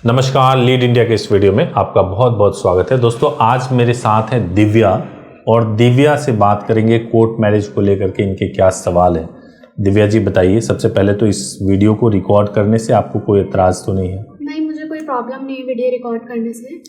नमस्कार, lead India के इस वीडियो में आपका बहुत बहुत स्वागत है। दोस्तों, आज मेरे साथ है दिव्या और दिव्या से बात करेंगे कोर्ट मैरिज को लेकर के इनके क्या सवाल हैं। दिव्या जी बताइए, सबसे पहले तो इस वीडियो को रिकॉर्ड करने से आपको कोई एतराज़ तो नहीं है? नहीं, मुझे कोई प्रॉब्लम नहीं है वीडियो रिकॉर्ड करने से।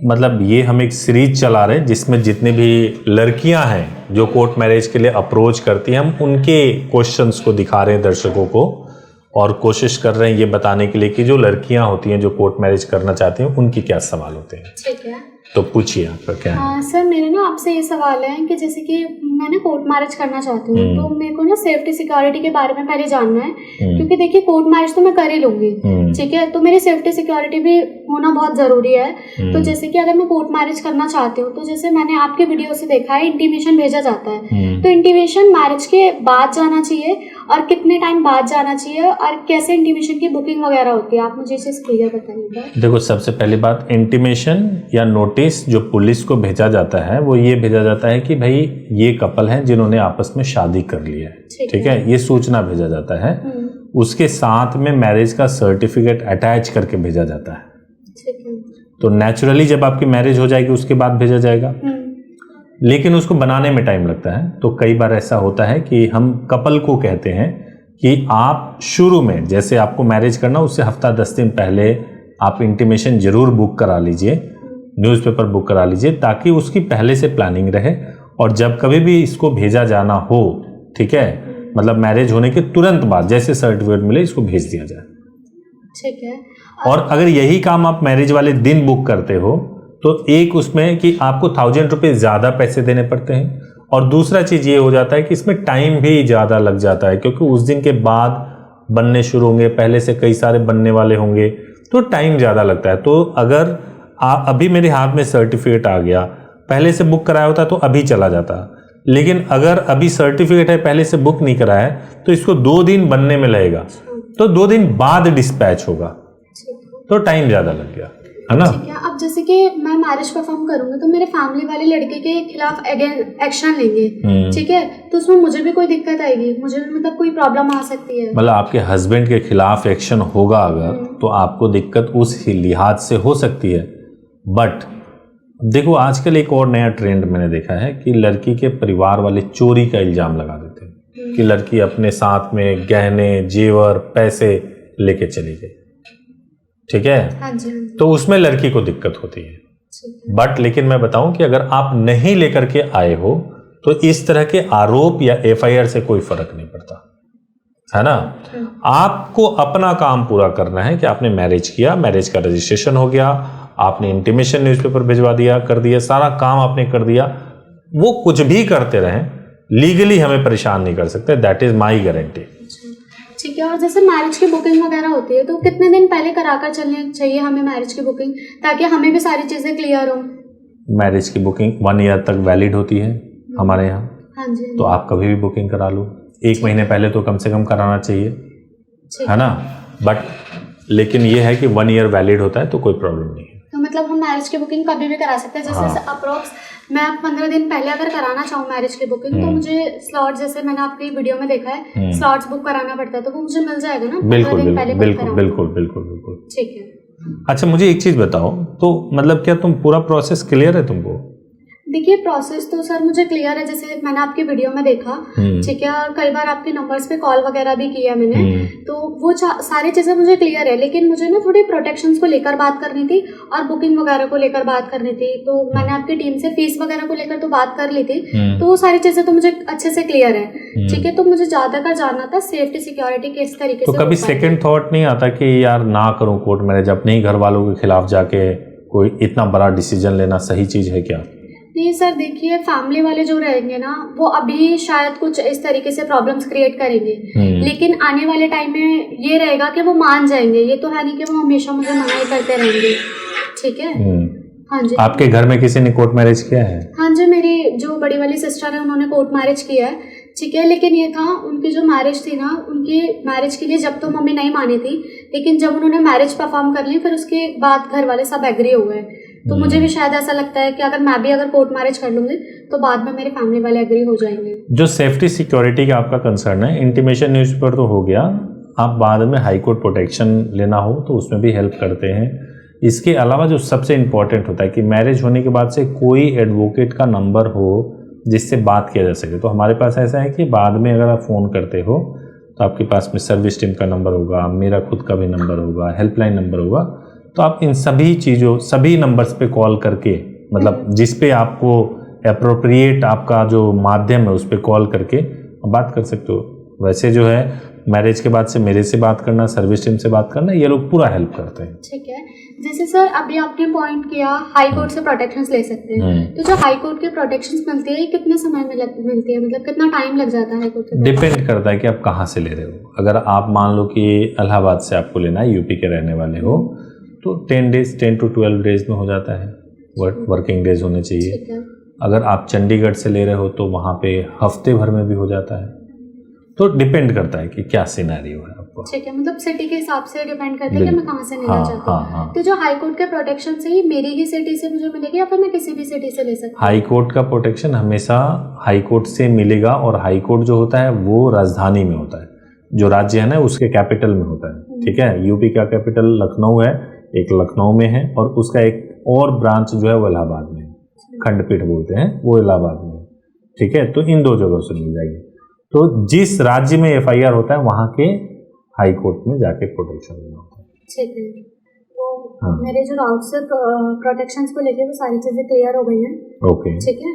मतलब ये हम एक सीरीज चला रहे हैं जिसमें जितने भी लड़कियां हैं जो कोर्ट मैरिज के लिए अप्रोच करती हैं, हम उनके क्वेश्चंस को दिखा रहे हैं दर्शकों को और कोशिश कर रहे हैं ये बताने के लिए कि जो लड़कियां होती हैं जो कोर्ट मैरिज करना चाहती हैं उनके क्या सवाल होते हैं। ठीक है, तो पूछिए आपका क्या है। सर मेरे ना आपसे ये सवाल है कि जैसे कि मैं ना कोर्ट मैरिज करना चाहती हूँ, तो मेरे को ना सेफ्टी सिक्योरिटी के बारे में पहले जानना है, क्योंकि देखिए कोर्ट मैरिज तो मैं कर ही लूंगी, ठीक है, तो मेरी सेफ्टी सिक्योरिटी भी होना बहुत जरूरी है। तो जैसे कि अगर मैं कोर्ट मैरिज करना चाहती हूँ, तो जैसे मैंने आपके वीडियो से देखा है इंटीमेशन भेजा जाता है, तो इंटीमेशन मैरिज के बाद जाना चाहिए और कितने टाइम बाद जाना चाहिए और कैसे इंटीमेशन की बुकिंग वगैरह होती है, आप मुझे इसे क्लियर बताइएगा। देखो, सबसे पहली बात, इंटीमेशन या नोटिस जो पुलिस को भेजा जाता है वो ये भेजा जाता है कि भाई ये कपल हैं जिन्होंने आपस में शादी कर लिया है, ठीक है, ये सूचना भेजा जाता है। उसके साथ में मैरिज का सर्टिफिकेट अटैच करके भेजा जाता है, ठीक है। तो नेचुरली जब आपकी मैरिज हो जाएगी उसके बाद भेजा जाएगा, लेकिन उसको बनाने में टाइम लगता है। तो कई बार ऐसा होता है कि हम कपल को कहते हैं कि आप शुरू में, जैसे आपको मैरिज करना उससे हफ्ता 10 दिन पहले आप इंटीमेशन जरूर बुक करा लीजिए, न्यूज़पेपर बुक करा लीजिए, ताकि उसकी पहले से प्लानिंग रहे और जब कभी भी इसको भेजा जाना हो, ठीक है, मतलब मैरिज होने के तुरंत बाद जैसे सर्टिफिकेट मिले इसको भेज दिया जाए, ठीक है। और अगर यही काम आप मैरिज वाले दिन बुक करते हो तो एक उसमें कि आपको 1000 रुपये ज़्यादा पैसे देने पड़ते हैं, और दूसरा चीज़ ये हो जाता है कि इसमें टाइम भी ज़्यादा लग जाता है, क्योंकि उस दिन के बाद बनने शुरू होंगे, पहले से कई सारे बनने वाले होंगे, तो टाइम ज़्यादा लगता है। तो अगर आप अभी मेरे हाथ में सर्टिफिकेट आ गया, पहले से बुक कराया होता तो अभी चला जाता, लेकिन अगर अभी सर्टिफिकेट है पहले से बुक नहीं कराया है तो इसको 2 दिन बनने में लगेगा, तो 2 दिन बाद डिस्पैच होगा, तो टाइम ज़्यादा लग गया, है ना। ठीक है। अब जैसे कि मैं मैरिज परफॉर्म करूंगी तो मेरे फैमिली वाले लड़के के खिलाफ एक्शन लेंगे, ठीक है, तो उसमें मुझे भी कोई दिक्कत आएगी, मुझे भी मतलब कोई प्रॉब्लम आ सकती है। मतलब आपके हस्बैंड के खिलाफ एक्शन होगा अगर, तो आपको दिक्कत उस लिहाज से हो सकती है। बट देखो, आजकल एक और नया ट्रेंड मैंने देखा है कि लड़की के परिवार वाले चोरी का इल्ज़ाम लगा देते हैं कि लड़की अपने साथ में गहने, जेवर, पैसे लेके चली गई, ठीक है। हाँ जी। तो उसमें लड़की को दिक्कत होती है। बट लेकिन मैं बताऊं कि अगर आप नहीं लेकर के आए हो तो इस तरह के आरोप या एफआईआर से कोई फर्क नहीं पड़ता, है ना। आपको अपना काम पूरा करना है कि आपने मैरिज किया, मैरिज का रजिस्ट्रेशन हो गया, आपने इंटीमेशन न्यूज़पेपर भिजवा दिया, कर दिया, सारा काम आपने कर दिया, वो कुछ भी करते रहें, लीगली हमें परेशान नहीं कर सकते, दैट इज माई गारंटी। ठीक है। और जैसे मैरिज की बुकिंग वगैरह होती है तो कितने दिन पहले कराकर चलनी चाहिए हमें मैरिज की बुकिंग, ताकि हमें भी सारी चीजें क्लियर हो? मैरिज की बुकिंग 1 ईयर तक वैलिड होती है हमारे यहाँ। हाँ जी। तो आप कभी भी बुकिंग करा लो, 1 महीने पहले तो कम से कम कराना चाहिए, है ना। बट लेकिन ये है कि 1 ईयर वैलिड होता है तो कोई प्रॉब्लम नहीं है। तो मतलब हम मैरिज की बुकिंग कभी भी करा सकते हैं, जैसे अप्रोक्स मैं 15 दिन पहले अगर कराना चाहूँ मैरिज की बुकिंग, तो मुझे स्लॉट, जैसे मैंने आपकी वीडियो में देखा है, स्लॉट्स बुक कराना पड़ता है, तो वो मुझे मिल जाएगा ना? बिल्कुल बिल्कुल बिल्कुल बिल्कुल बिल्कुल। ठीक है। अच्छा, मुझे एक चीज बताओ, तो मतलब क्या तुम पूरा प्रोसेस क्लियर है तुमको? देखिए, प्रोसेस तो सर मुझे क्लियर है, जैसे मैंने आपकी वीडियो में देखा, ठीक है, और कई बार आपके नंबर्स पे कॉल वगैरह भी किया मैंने, तो वो सारी चीजें मुझे क्लियर है, लेकिन मुझे ना थोड़ी प्रोटेक्शंस को लेकर बात करनी थी और बुकिंग वगैरह को लेकर बात करनी थी। तो मैंने आपकी टीम से फीस वगैरह को लेकर तो बात कर ली थी, तो वो सारी चीजें तो मुझे अच्छे से क्लियर है, ठीक है। तो मुझे ज्यादातर जानना था सेफ्टी सिक्योरिटी किस तरीके से। तो कभी सेकेंड थॉट नहीं आता कि यार ना करूँ कोर्ट मैरिज, अपने ही घर वालों के खिलाफ जाके कोई इतना बड़ा डिसीजन लेना सही चीज है क्या? नहीं सर, देखिए फैमिली वाले जो रहेंगे ना, वो अभी शायद कुछ इस तरीके से प्रॉब्लम्स क्रिएट करेंगे, लेकिन आने वाले टाइम में ये रहेगा कि वो मान जाएंगे। ये तो है नहीं कि वो हमेशा मुझे मना ही करते रहेंगे, ठीक है। हाँ जी। आपके घर में किसी ने कोर्ट मैरिज किया है? हाँ जी, मेरी जो बड़ी वाली सिस्टर है उन्होंने कोर्ट मैरिज किया है, ठीक है, लेकिन ये था, उनकी जो मैरिज थी ना, उनकी मैरिज के लिए जब तो मम्मी नहीं मानी थी, लेकिन जब उन्होंने मैरिज परफॉर्म कर ली फिर उसके बाद घर वाले सब एग्री हो गए। तो मुझे भी शायद ऐसा लगता है कि अगर मैं भी अगर कोर्ट मैरिज कर लूंगी तो बाद में मेरी फैमिली वाले एग्री हो जाएंगे। जो सेफ्टी सिक्योरिटी का आपका कंसर्न है, इंटीमेशन न्यूज़पेपर तो हो गया, आप बाद में हाई कोर्ट प्रोटेक्शन लेना हो तो उसमें भी हेल्प करते हैं। इसके अलावा जो सबसे इम्पॉर्टेंट होता है कि मैरिज होने के बाद से कोई एडवोकेट का नंबर हो जिससे बात किया जा सके। तो हमारे पास ऐसा है कि बाद में अगर आप फ़ोन करते हो तो आपके पास में सर्विस टीम का नंबर होगा, मेरा खुद का भी नंबर होगा, हेल्पलाइन नंबर होगा। तो आप इन सभी नंबर्स पे कॉल करके, मतलब जिस पे आपको एप्रोप्रिएट आपका जो माध्यम है उस पर कॉल करके बात कर सकते हो। वैसे जो है मैरिज के बाद से मेरे से बात करना, सर्विस टीम से बात करना, ये लोग पूरा हेल्प करते हैं। ठीक है। जैसे सर अभी आपने पॉइंट किया हाई कोर्ट से प्रोटेक्शंस ले सकते हैं, तो जो हाई कोर्ट के प्रोटेक्शंस मिलते हैं कितने समय में मिलती है, मतलब कितना टाइम लग जाता है हाई कोर्ट से? डिपेंड करता है कि आप कहाँ से ले रहे हो। अगर आप मान लो कि इलाहाबाद से आपको लेना है, यूपी के रहने वाले हो, तो 10 to 12 डेज में हो जाता है, वर्किंग डेज होने चाहिए। ठीक है। अगर आप चंडीगढ़ से ले रहे हो तो वहाँ पे हफ्ते भर में भी हो जाता है। तो डिपेंड करता है कि क्या सिनेरियो है आपको। ठीक है, मतलब सिटी के हिसाब से डिपेंड करता है कि मैं कहाँ से लेना चाहती हूँ। तो जो हाई कोर्ट के प्रोटेक्शन से ही मेरी ही सिटी से मुझे मिलेगी या फिर मैं किसी भी सिटी से ले सकती हूँ? हाई कोर्ट का प्रोटेक्शन हमेशा हाई कोर्ट से मिलेगा, और हाई कोर्ट जो होता है वो राजधानी में होता है, जो राज्य है ना उसके कैपिटल में होता है। ठीक है, यूपी का कैपिटल लखनऊ है, एक लखनऊ में है, और उसका एक और ब्रांच जो है वो इलाहाबाद में है, खंडपीठ बोलते हैं, वो इलाहाबाद में है। ठीक है, तो इन दो जगहों से मिल जाएगी। तो जिस राज्य में एफआईआर होता है वहाँ के हाई कोर्ट में जाके प्रोटेक्शन लेना होता है। ठीक है। तो मेरे जो डाउट से प्रोटेक्शंस को लेके वो सारी चीजें क्लियर हो गई हैं। ओके, ठीक है।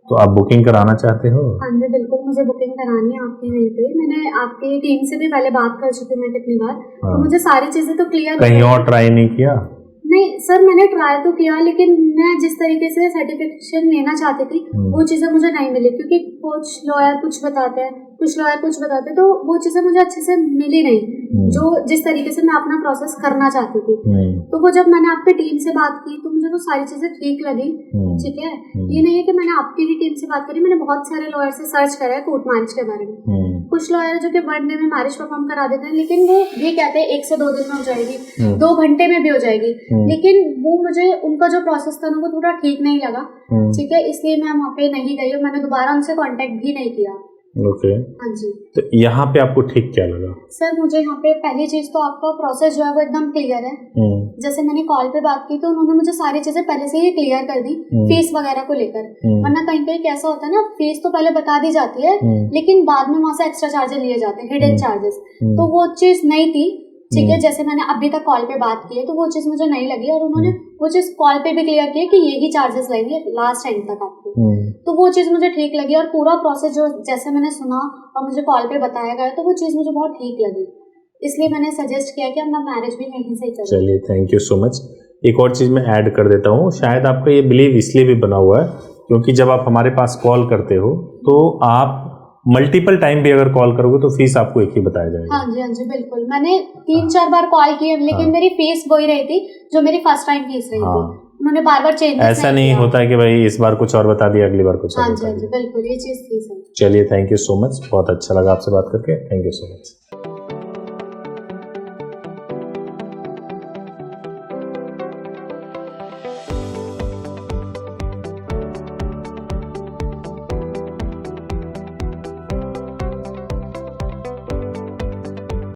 तो आप बुकिंग कराना चाहते हो? हाँ जी बिल्कुल, मुझे बुकिंग करानी है आपके यहीं पे। मैंने आपकी टीम से भी पहले बात कर चुकी हूँ कितनी बार, तो मुझे सारी चीजें तो क्लियर। कहीं और ट्राई नहीं किया? नहीं सर, मैंने ट्राई तो किया, लेकिन मैं जिस तरीके से सर्टिफिकेशन लेना चाहती थी वो चीज़ें मुझे नहीं मिली, क्योंकि कुछ लॉयर कुछ बताते हैं, कुछ लॉयर कुछ बताते हैं, तो वो चीज़ें मुझे अच्छे से मिली नहीं जो जिस तरीके से मैं अपना प्रोसेस करना चाहती थी। तो वो जब मैंने आपकी टीम से बात की तो मुझे वो सारी चीज़ें ठीक लगी। ठीक है, ये नहीं है कि मैंने आपकी ही टीम से बात करी, मैंने बहुत सारे लॉयर से सर्च करा है कोर्ट मैरिज के बारे में। कुछ लॉयर जो कि 1 डे में मैरिज परफॉर्म करा देते हैं, लेकिन वो भी कहते हैं 1 से 2 दिन में हो जाएगी, 2 घंटे में भी हो जाएगी, लेकिन वो मुझे उनका जो प्रोसेस था ना वो थोड़ा ठीक नहीं लगा। ठीक है, इसलिए मैं वहाँ पे नहीं गई और मैंने दोबारा उनसे कांटेक्ट भी नहीं किया। ओके। हाँ जी। तो यहाँ पे आपको ठीक क्या लगा? सर मुझे यहाँ पे पहली चीज तो आपका प्रोसेस जो है वो एकदम क्लियर है। जैसे मैंने कॉल पे बात की तो उन्होंने मुझे सारी चीजें पहले से ही क्लियर कर दी, फीस वगैरह को लेकर। वरना कहीं कहीं कैसा होता है ना, फीस तो पहले बता दी जाती है लेकिन बाद में वहाँ से एक्स्ट्रा चार्जेस लिए जाते हैं, हिडन चार्जेस। तो वो चीज नहीं थी। ठीक है, जैसे मैंने अभी तक कॉल पे बात की है तो वो चीज़ मुझे नहीं लगी, और उन्होंने वो चीज़ कॉल पे भी क्लियर की है कि यही चार्जेस लेंगे लास्ट टाइम तक आपको। तो वो चीज़ मुझे ठीक लगी, और पूरा प्रोसेस जो जैसे मैंने सुना और मुझे कॉल पे बताया गया तो वो चीज़ मुझे बहुत ठीक लगी, इसलिए मैंने सजेस्ट किया कि अपना मैरिज भी यहीं से ही करें। चलिए, थैंक यू सो मच। एक और चीज़ मैं ऐड कर देता हूँ, शायद आपका ये बिलीव इसलिए भी बना हुआ है क्योंकि जब आप हमारे पास कॉल करते हो तो आप मल्टीपल टाइम भी अगर कॉल करोगे तो फीस आपको एक ही बताया जाएगा। हाँ जी बिल्कुल, मैंने 3-4 बार कॉल की लेकिन मेरी फीस वही रही थी जो मेरी फर्स्ट टाइम फीस रही थी। उन्होंने बार-बार चेंज ऐसा नहीं होता है कि भाई इस बार कुछ और बता दिया अगली बार कुछ और बता दिया। हाँ जी बिल्कुल, ये चीज़ थी सर। चलिए, थैंक यू सो मच, बहुत अच्छा लगा आपसे बात करके, थैंक यू सो मच।